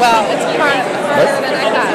Well, it's harder than I thought.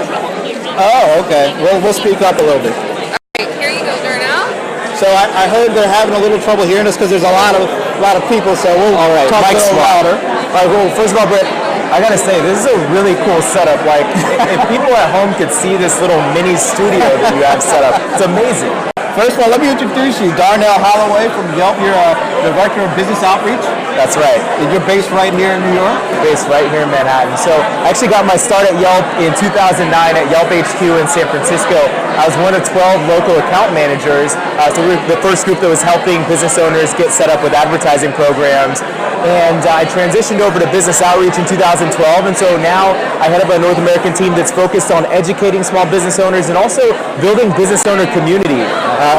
Oh, okay. We'll speak up a little bit. All right, here you go, Darnell. So I heard they're having a little trouble hearing us because there's a lot of people. So we'll talk a little louder. All right. Well, first of all, Brett, I gotta say this is a really cool setup. Like, if people at home could see this little mini studio that you have set up, it's amazing. First of all, let me introduce you, Darnell Holloway from Yelp. You're the Director of Business Outreach. That's right. And you're based right here in New York? Based right here in Manhattan. So I actually got my start at Yelp in 2009 at Yelp HQ in San Francisco. I was one of 12 local account managers. So we were the first group that was helping business owners get set up with advertising programs. And I transitioned over to business outreach in 2012. And so now I head up a North American team that's focused on educating small business owners and also building business owner community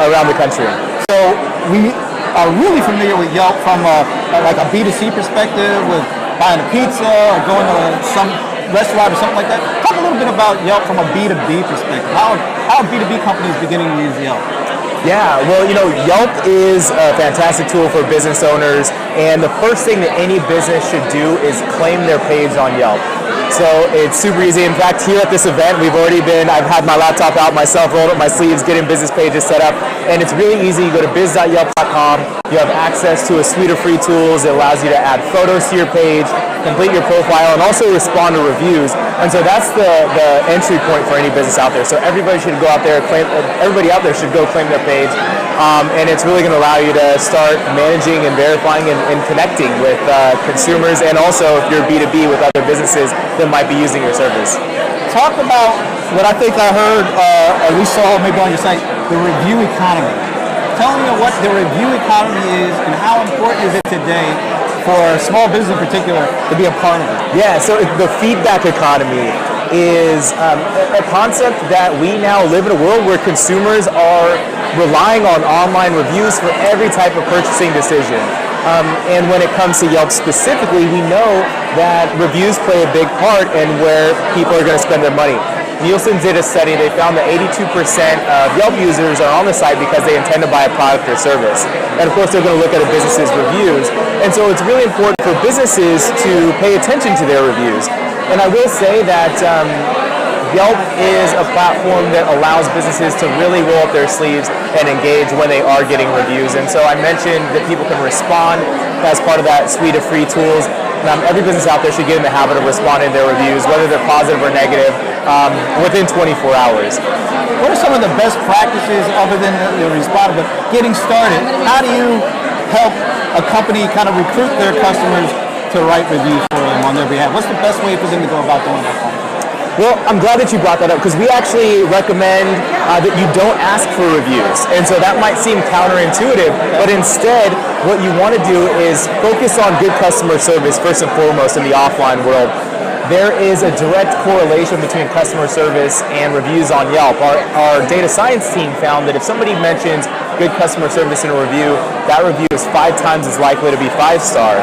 around the country. So we are really familiar with Yelp from like a B2C perspective with buying a pizza or going to some restaurant or something like that. Talk a little bit about Yelp from a B2B perspective. How are B2B companies beginning to use Yelp? Yeah, well, Yelp is a fantastic tool for business owners, and the first thing that any business should do is claim their page on Yelp. So it's super easy. In fact, here at this event, I've had my laptop out myself, rolled up my sleeves, getting business pages set up, and it's really easy. You go to biz.yelp.com, you have access to a suite of free tools. It allows you to add photos to your page, complete your profile, and also respond to reviews. And so that's the entry point for any business out there. So everybody should go out there, everybody out there should go claim their page. And it's really going to allow you to start managing and verifying and connecting with consumers, and also if you're B2B with other businesses that might be using your service. Talk about what I think I heard, at least saw maybe on your site, the review economy. Tell me what the review economy is and how important is it today for small business in particular to be a part of it? Yeah, so the feedback economy is a concept that we now live in a world where consumers are relying on online reviews for every type of purchasing decision. And when it comes to Yelp specifically, we know that reviews play a big part in where people are going to spend their money. Nielsen did a study. They found that 82% of Yelp users are on the site because they intend to buy a product or service. And of course, they're going to look at a business's reviews. And so it's really important for businesses to pay attention to their reviews. And I will say that Yelp is a platform that allows businesses to really roll up their sleeves and engage when they are getting reviews. And so I mentioned that people can respond as part of that suite of free tools. Every business out there should get in the habit of responding to their reviews, whether they're positive or negative, within 24 hours. What are some of the best practices other than the responding, but getting started? How do you help a company kind of recruit their customers to write reviews for them on their behalf? What's the best way for them to go about doing that? Well, I'm glad that you brought that up because we actually recommend that you don't ask for reviews. And so that might seem counterintuitive, but instead what you want to do is focus on good customer service first and foremost in the offline world. There is a direct correlation between customer service and reviews on Yelp. Our data science team found that if somebody mentions good customer service in a review, that review is 5 times as likely to be 5-star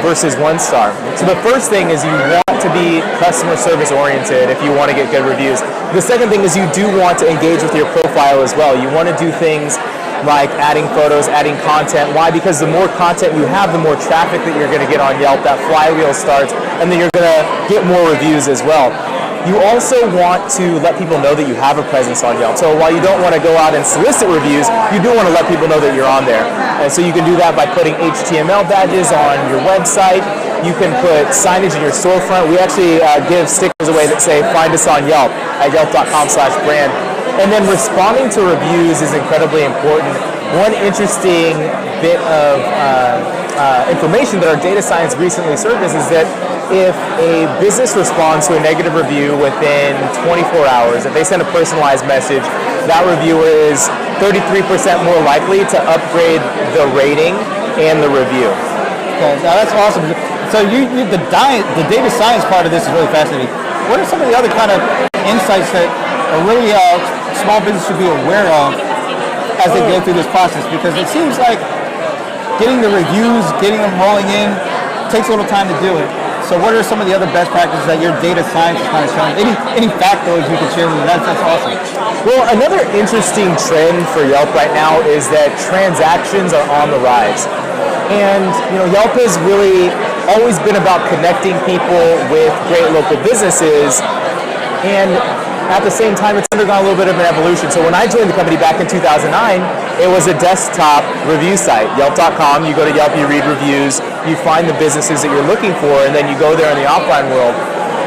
versus 1-star. So the first thing is you want to be customer service oriented if you want to get good reviews. The second thing is you do want to engage with your profile as well. You want to do things like adding photos, adding content. Why? Because the more content you have, the more traffic that you're going to get on Yelp. That flywheel starts, and then you're going to get more reviews as well. You also want to let people know that you have a presence on Yelp. So while you don't want to go out and solicit reviews, you do want to let people know that you're on there. And so you can do that by putting HTML badges on your website. You can put signage in your storefront. We actually give stickers away that say, find us on Yelp at yelp.com/brand. And then responding to reviews is incredibly important. One interesting bit of information that our data science recently surfaced is that if a business responds to a negative review within 24 hours, if they send a personalized message, that reviewer is 33% more likely to upgrade the rating and the review. Okay, now that's awesome. So the data science part of this is really fascinating. What are some of the other kind of insights that are really small business should be aware of as they go through this process? Because it seems like getting the reviews, getting them rolling in, takes a little time to do it. So what are some of the other best practices that your data science is kind of showing? Any factoids you can share with me? That's awesome. Well, another interesting trend for Yelp right now is that transactions are on the rise. And Yelp has really always been about connecting people with great local businesses, and at the same time, it's undergone a little bit of an evolution. So when I joined the company back in 2009, it was a desktop review site, Yelp.com. You go to Yelp, you read reviews, you find the businesses that you're looking for, and then you go there in the offline world.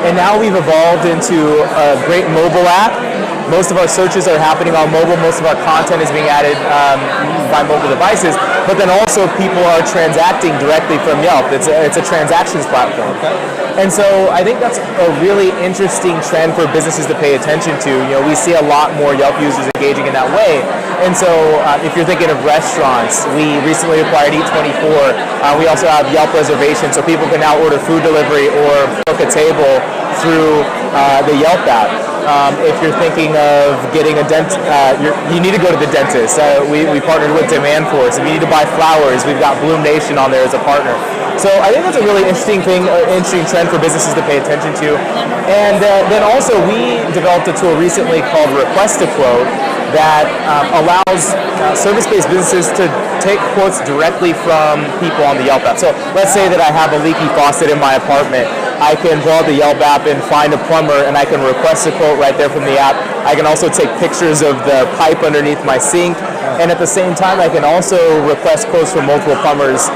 And now we've evolved into a great mobile app. Most of our searches are happening on mobile. Most of our content is being added by mobile devices. But then also people are transacting directly from Yelp. It's a transactions platform. And so I think that's a really interesting trend for businesses to pay attention to. We see a lot more Yelp users engaging in that way. And so if you're thinking of restaurants, we recently acquired Eat24. We also have Yelp reservations, so people can now order food delivery or book a table through the Yelp app. If you're thinking of getting a you need to go to the dentist. We partnered with Demand Force. If you need to buy flowers, we've got Bloom Nation on there as a partner. So I think that's a really interesting trend for businesses to pay attention to. And then also we developed a tool recently called Request a Quote that allows service-based businesses to take quotes directly from people on the Yelp app. So let's say that I have a leaky faucet in my apartment. I can pull out the Yelp app and find a plumber, and I can request a quote right there from the app. I can also take pictures of the pipe underneath my sink, and at the same time I can also request quotes from multiple plumbers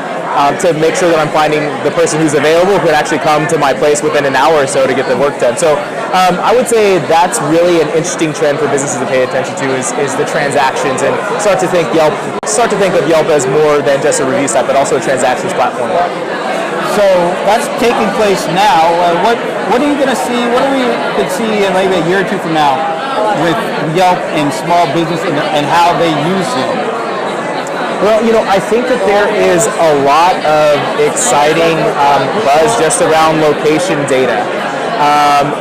to make sure that I'm finding the person who's available who can actually come to my place within an hour or so to get the work done. So I would say that's really an interesting trend for businesses to pay attention to is the transactions, and start to think of Yelp as more than just a review site, but also a transactions platform. So that's taking place now. What are you going to see? What do we could see in maybe a year or two from now with Yelp and small business and how they use Yelp? Well, I think that there is a lot of exciting buzz just around location data.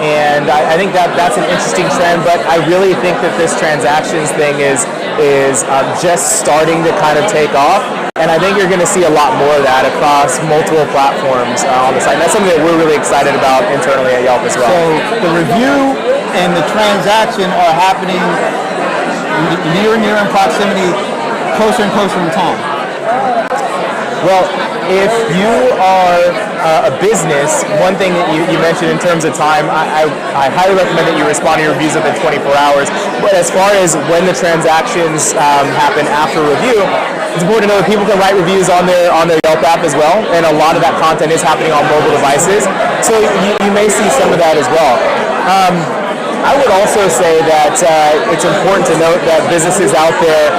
And I think that's an interesting trend, but I really think that this transactions thing is just starting to kind of take off. And I think you're going to see a lot more of that across multiple platforms on the site. And that's something that we're really excited about internally at Yelp as well. So the review and the transaction are happening near and near in proximity, closer and closer in time. Well, if you are a business, one thing that you mentioned in terms of time, I highly recommend that you respond to your reviews within 24 hours. But as far as when the transactions happen after review, it's important to know that people can write reviews on their Yelp app as well, and a lot of that content is happening on mobile devices. So you may see some of that as well. I would also say that it's important to note that businesses out there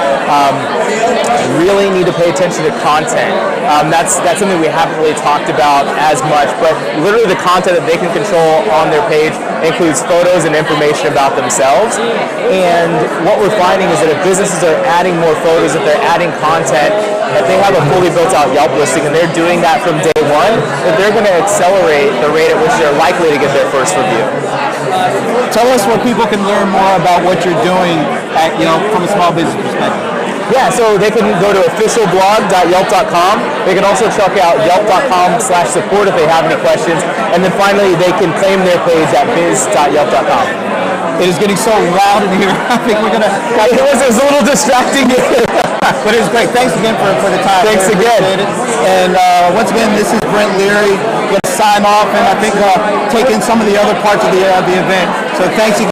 really need to pay attention to content. That's something we haven't really talked about as much, but literally the content that they can control on their page includes photos and information about themselves. And what we're finding is that if businesses are adding more photos, if they're adding content, if they have a fully built out Yelp listing and they're doing that from day one, that they're going to accelerate the rate at which they're likely to get their first review. Tell us where people can learn more about what you're doing at Yelp from a small business perspective. Yeah, so they can go to officialblog.yelp.com. They can also check out yelp.com/support if they have any questions. And then finally, they can claim their page at biz.yelp.com. It is getting so loud in here. I think we're going to... It was a little distracting. But it was great. Thanks again for the time. Thanks again. And once again, this is Brent Leary. Going to sign off and I think take in some of the other parts of the event. So thanks again.